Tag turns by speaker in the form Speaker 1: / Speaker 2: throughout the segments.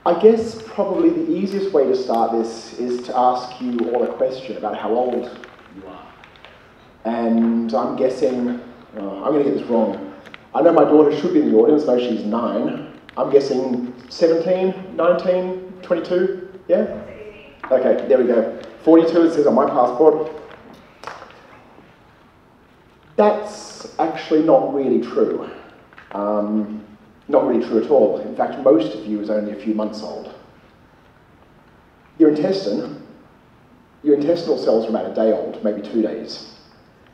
Speaker 1: I guess probably the easiest way to start this is to ask you all a question about how old you are. And I'm guessing, I'm going to get this wrong. I know my daughter should be in the audience, though she's 9. I'm guessing 17, 19, 22, yeah? Okay, there we go. 42 it says on my passport. That's actually not really true. Not really true at all. In fact, most of you is only a few months old. Your intestinal cells are about a day old, maybe 2 days.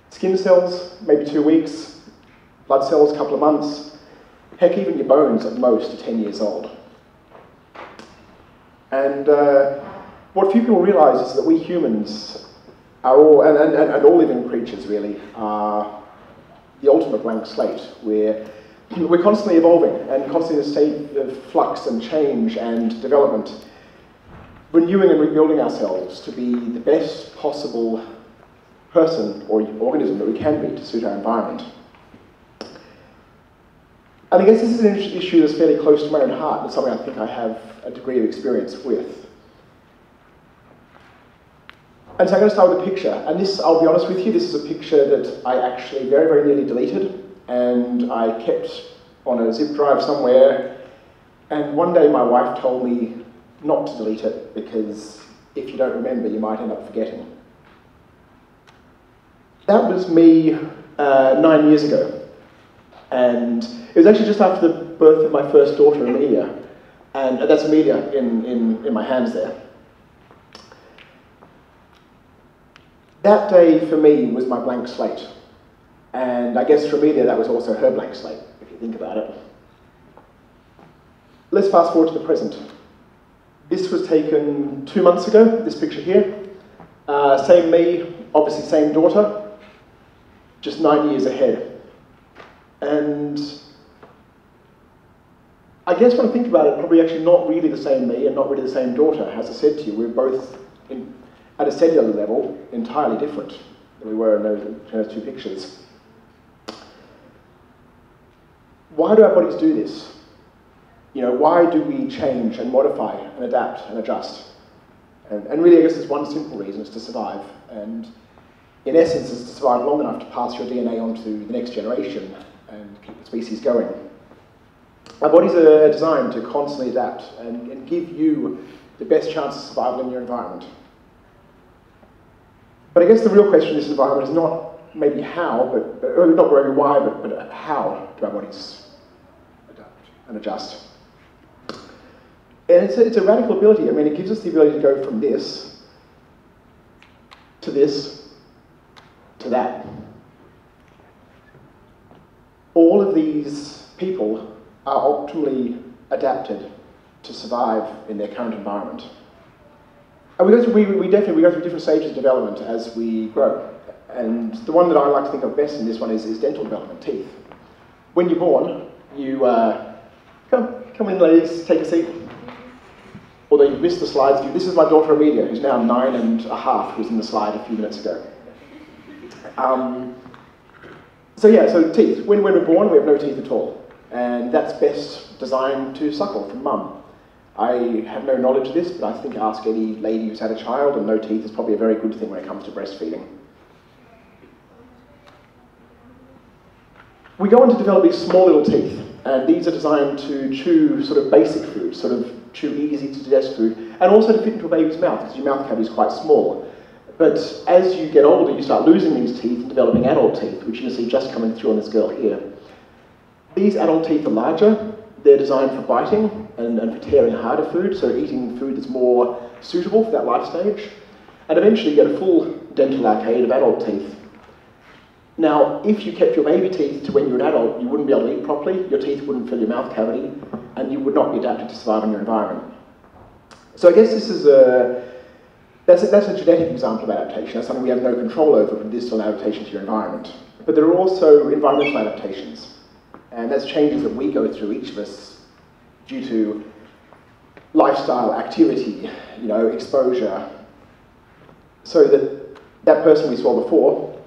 Speaker 1: Skin cells, maybe 2 weeks. Blood cells, a couple of months. Heck, even your bones at most are 10 years old. And what few people realise is that we humans are all, and all living creatures really, are the ultimate blank slate. We're constantly evolving and constantly in a state of flux and change and development, renewing and rebuilding ourselves to be the best possible person or organism that we can be to suit our environment. And I guess this is an issue that's fairly close to my own heart and something I think I have a degree of experience with. And so I'm going to start with a picture, and this, I'll be honest with you, this is a picture that I actually very, very nearly deleted, and I kept on a zip drive somewhere, and one day my wife told me not to delete it, because if you don't remember, you might end up forgetting. That was me 9 years ago, and it was actually just after the birth of my first daughter, Amelia, and that's Amelia in my hands there. That day for me was my blank slate. And I guess for Amelia, that was also her blank slate, if you think about it. Let's fast forward to the present. This was taken 2 months ago, this picture here. Same me, obviously same daughter, just 9 years ahead. And I guess when I think about it, probably actually not really the same me and not really the same daughter. As I said to you, we're both, at a cellular level, entirely different than we were in those 2 pictures. Why do our bodies do this? You know, why do we change and modify and adapt and adjust? And really, I guess there's one simple reason, it's to survive. And in essence, it's to survive long enough to pass your DNA on to the next generation and keep the species going. Our bodies are designed to constantly adapt and give you the best chance of survival in your environment. But I guess the real question in this environment is not maybe how, or not really why, but how do our bodies adapt and adjust? And it's a radical ability. I mean, it gives us the ability to go from this, to that. All of these people are optimally adapted to survive in their current environment. And we go through different stages of development as we grow. And the one that I like to think of best in this one is dental development, teeth. When you're born, you, come in ladies, take a seat. Although you've missed the slides, this is my daughter Amelia, who's now 9.5, who was in the slide a few minutes ago. So teeth. When we're born, we have no teeth at all. And that's best designed to suckle from mum. I have no knowledge of this, but I think ask any lady who's had a child, and no teeth is probably a very good thing when it comes to breastfeeding. We go on to develop these small little teeth, and these are designed to chew sort of basic food, sort of chew easy to digest food, and also to fit into a baby's mouth, because your mouth cavity is quite small. But as you get older, you start losing these teeth and developing adult teeth, which you can see just coming through on this girl here. These adult teeth are larger. They're designed for biting and for tearing harder food, so eating food that's more suitable for that life stage. And eventually you get a full dental arcade of adult teeth. Now, if you kept your baby teeth to when you're an adult, you wouldn't be able to eat properly, your teeth wouldn't fill your mouth cavity, and you would not be adapted to survive in your environment. So I guess this is that's a genetic example of adaptation. That's something we have no control over, but this is an adaptation to your environment. But there are also environmental adaptations. And that's changes that we go through, each of us, due to lifestyle, activity, exposure, so that person we saw before,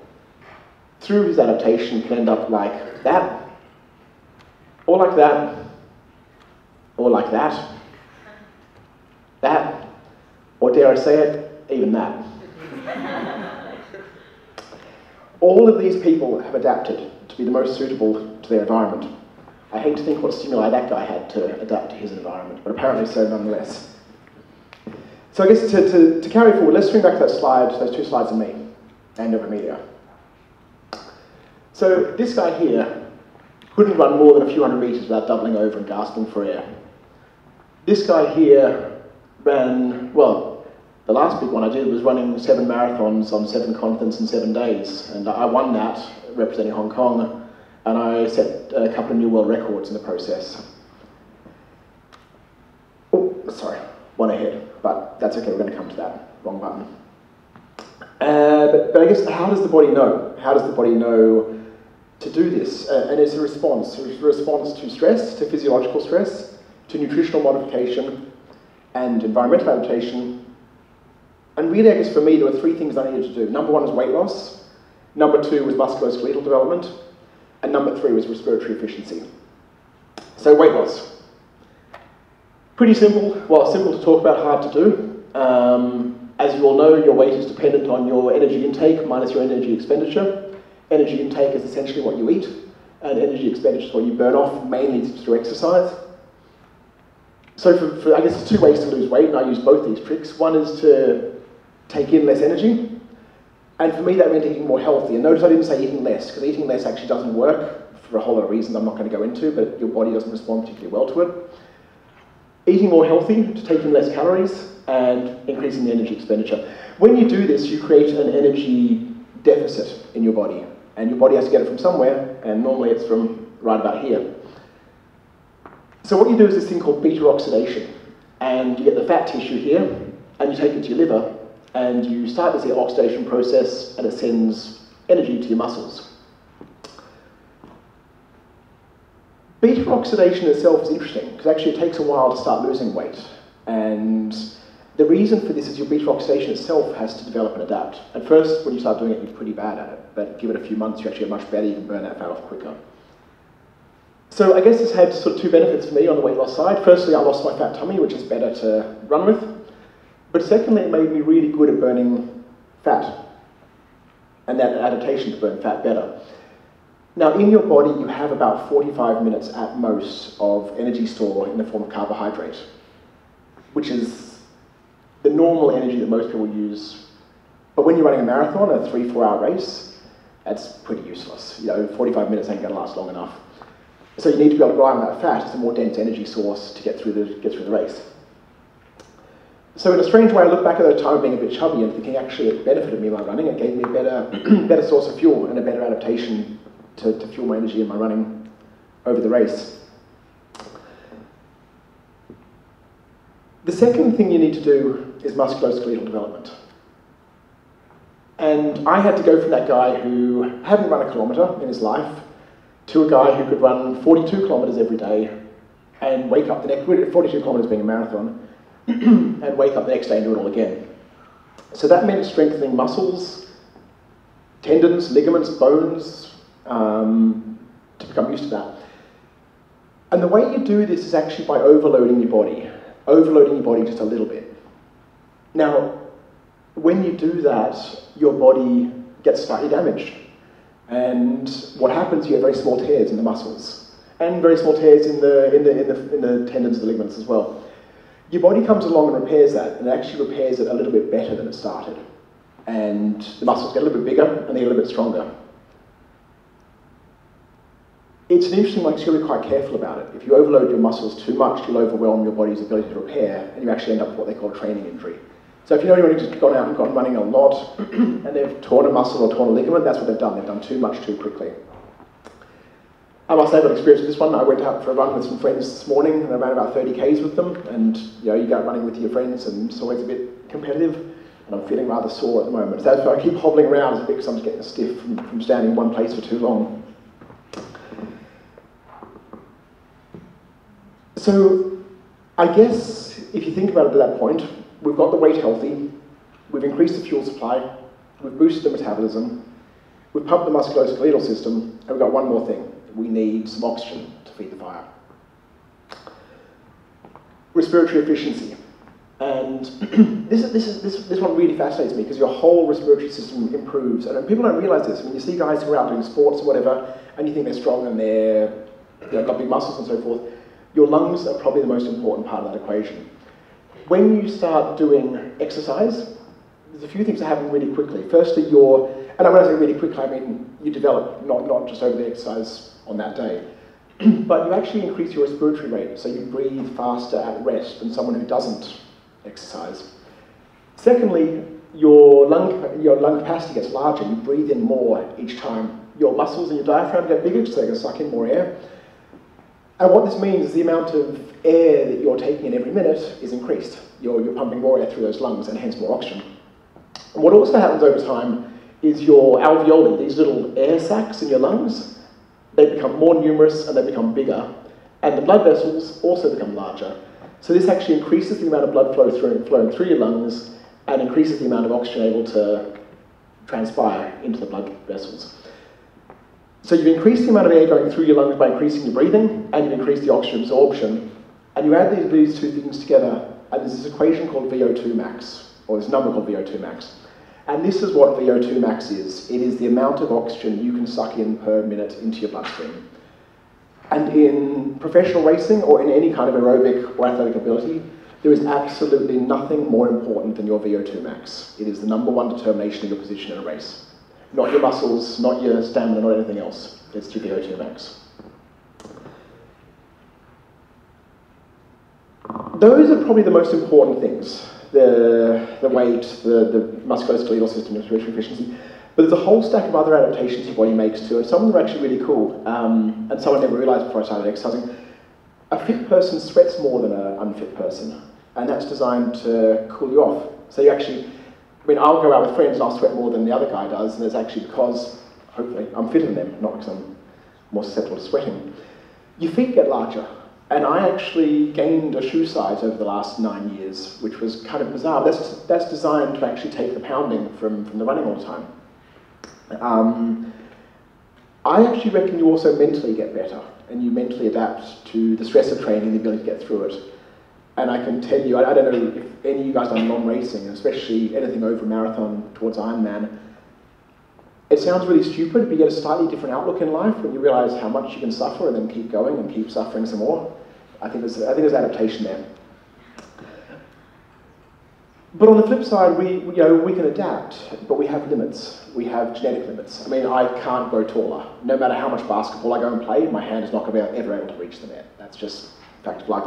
Speaker 1: through his adaptation, can end up like that, or like that, or like that, That, or dare I say it, even that. All of these people have adapted to be the most suitable to their environment. I hate to think what stimuli that guy had to adapt to his environment, but apparently so nonetheless. So I guess to carry forward, let's swing back to that slide, those two slides of me and of Amelia. So this guy here couldn't run more than a few hundred meters without doubling over and gasping for air. This guy here ran, well, the last big one I did was running 7 marathons on 7 continents in 7 days, and I won that representing Hong Kong, and I set a couple of new world records in the process. Oh, sorry, one ahead, but that's okay, we're going to come to that. Wrong button. But I guess, how does the body know? How does the body know to do this? And it's a response to stress, to physiological stress, to nutritional modification, and environmental adaptation. And really, I guess for me, there were 3 things I needed to do. Number 1 was weight loss. Number 2 was musculoskeletal development. And number 3 was respiratory efficiency. So weight loss. Pretty simple. Well, simple to talk about, hard to do. As you all know, your weight is dependent on your energy intake minus your energy expenditure. Energy intake is essentially what you eat, and energy expenditure is what you burn off, mainly through exercise. So I guess there's 2 ways to lose weight, and I use both these tricks. One is to take in less energy, and for me that meant eating more healthy. And notice I didn't say eating less, because eating less actually doesn't work for a whole lot of reasons I'm not going to go into, but your body doesn't respond particularly well to it. Eating more healthy to take in less calories, and increasing the energy expenditure. When you do this, you create an energy deficit in your body, and your body has to get it from somewhere, and normally it's from right about here. So what you do is this thing called beta oxidation, and you get the fat tissue here, and you take it to your liver, and you start this oxidation process, and it sends energy to your muscles. Beta oxidation itself is interesting, because actually it takes a while to start losing weight, and the reason for this is your beta oxidation itself has to develop and adapt. At first, when you start doing it, you're pretty bad at it, but give it a few months, you actually get much better, you can burn that fat off quicker. So I guess this had sort of 2 benefits for me on the weight loss side. Firstly, I lost my fat tummy, which is better to run with. But secondly, it made me really good at burning fat, and that adaptation to burn fat better. Now, in your body, you have about 45 minutes at most of energy store in the form of carbohydrate, which is the normal energy that most people use. But when you're running a marathon, a 3-4 hour race, that's pretty useless. 45 minutes ain't gonna last long enough. So you need to be able to rely on that fat as a more dense energy source to get through the race. So in a strange way, I look back at the time being a bit chubby and thinking actually it benefited me in my running. It gave me a better source of fuel and a better adaptation to fuel my energy in my running over the race. The second thing you need to do is musculoskeletal development. And I had to go from that guy who hadn't run a kilometre in his life to a guy who could run 42 kilometres every day and wake up the next, 42 kilometres being a marathon, and wake up the next day and do it all again. So that meant strengthening muscles, tendons, ligaments, bones, to become used to that. And the way you do this is actually by overloading your body just a little bit. Now, when you do that, your body gets slightly damaged. And what happens, you get very small tears in the muscles, and very small tears in the tendons and the ligaments as well. Your body comes along and repairs that, and it actually repairs it a little bit better than it started. And the muscles get a little bit bigger, and they get a little bit stronger. It's an interesting one, because you've got to be quite careful about it. If you overload your muscles too much, you'll overwhelm your body's ability to repair, and you actually end up with what they call a training injury. So if you know anyone who's just gone out and gone running a lot, and they've torn a muscle or torn a ligament, that's what they've done. They've done too much too quickly. I must say I've got experience with this one. I went out for a run with some friends this morning, and I ran about 30 Ks with them, and you go running with your friends, and it's always a bit competitive, and I'm feeling rather sore at the moment. So that's why I keep hobbling around, it's a bit because I'm just getting stiff from standing in one place for too long. So I guess if you think about it at that point, we've got the weight healthy, we've increased the fuel supply, we've boosted the metabolism, we've pumped the musculoskeletal system, and we've got one more thing. We need some oxygen to feed the fire. Respiratory efficiency. And this one really fascinates me because your whole respiratory system improves. And people don't realize this. When you see guys who are out doing sports or whatever, and you think they're strong and they've got big muscles and so forth, your lungs are probably the most important part of that equation. When you start doing exercise, there's a few things that happen really quickly. Firstly, and when I say really quickly, I mean you develop, not just over the exercise on that day, but you actually increase your respiratory rate, so you breathe faster at rest than someone who doesn't exercise. Secondly, your lung capacity gets larger, you breathe in more each time. Your muscles and your diaphragm get bigger, so they can suck in more air. And what this means is the amount of air that you're taking in every minute is increased. You're pumping more air through those lungs and hence more oxygen. And what also happens over time is your alveoli, these little air sacs in your lungs, they become more numerous and they become bigger. And the blood vessels also become larger. So this actually increases the amount of blood flowing through your lungs and increases the amount of oxygen able to transpire into the blood vessels. So you've increased the amount of air going through your lungs by increasing your breathing, and you've increased the oxygen absorption. And you add these two things together, and there's this equation called VO2 max, or this number called VO2 max. And this is what VO2 max is. It is the amount of oxygen you can suck in per minute into your bloodstream. And in professional racing, or in any kind of aerobic or athletic ability, there is absolutely nothing more important than your VO2 max. It is the #1 determination of your position in a race. Not your muscles, not your stamina, not anything else. It's your VO2 max. Those are probably the most important things. The weight, the musculoskeletal system, respiratory efficiency. But there's a whole stack of other adaptations your body makes too, and some of them are actually really cool. And some I never realized before I started exercising. A fit person sweats more than an unfit person, and that's designed to cool you off. So you actually, I'll go out with friends and I'll sweat more than the other guy does, and it's actually because, hopefully, I'm fitter than them, not because I'm more susceptible to sweating. Your feet get larger, and I actually gained a shoe size over the last 9 years, which was kind of bizarre. That's designed to actually take the pounding from the running all the time. I actually reckon you also mentally get better, and you mentally adapt to the stress of training, the ability to get through it. And I can tell you, I don't know if any of you guys done long racing, especially anything over a marathon towards Ironman. It sounds really stupid, but you get a slightly different outlook in life when you realise how much you can suffer and then keep going and keep suffering some more. I think there's adaptation there. But on the flip side, we can adapt, but we have limits. We have genetic limits. I can't grow taller. No matter how much basketball I go and play, my hand is not going to be ever able to reach the net. That's just a fact of life.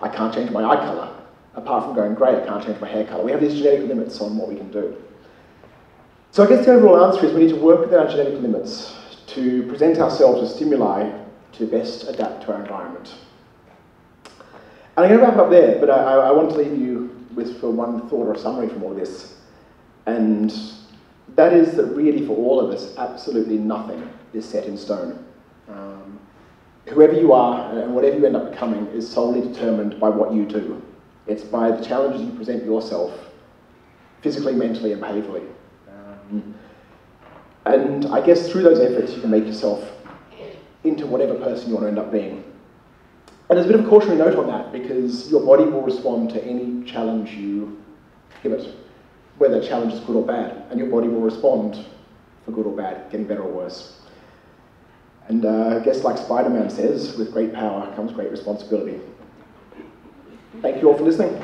Speaker 1: I can't change my eye colour. Apart from going grey, I can't change my hair colour. We have these genetic limits on what we can do. So I guess the overall answer is we need to work within our genetic limits to present ourselves with stimuli to best adapt to our environment. And I'm going to wrap up there, but I want to leave you with one thought or a summary from all this. And that is that really for all of us, absolutely nothing is set in stone. Whoever you are and whatever you end up becoming is solely determined by what you do. It's by the challenges you present yourself, physically, mentally, and behaviourally. And I guess through those efforts, you can make yourself into whatever person you want to end up being. And there's a bit of a cautionary note on that, because your body will respond to any challenge you give it, whether the challenge is good or bad, and your body will respond for good or bad, getting better or worse. And I guess like Spider-Man says, with great power comes great responsibility. Thank you all for listening.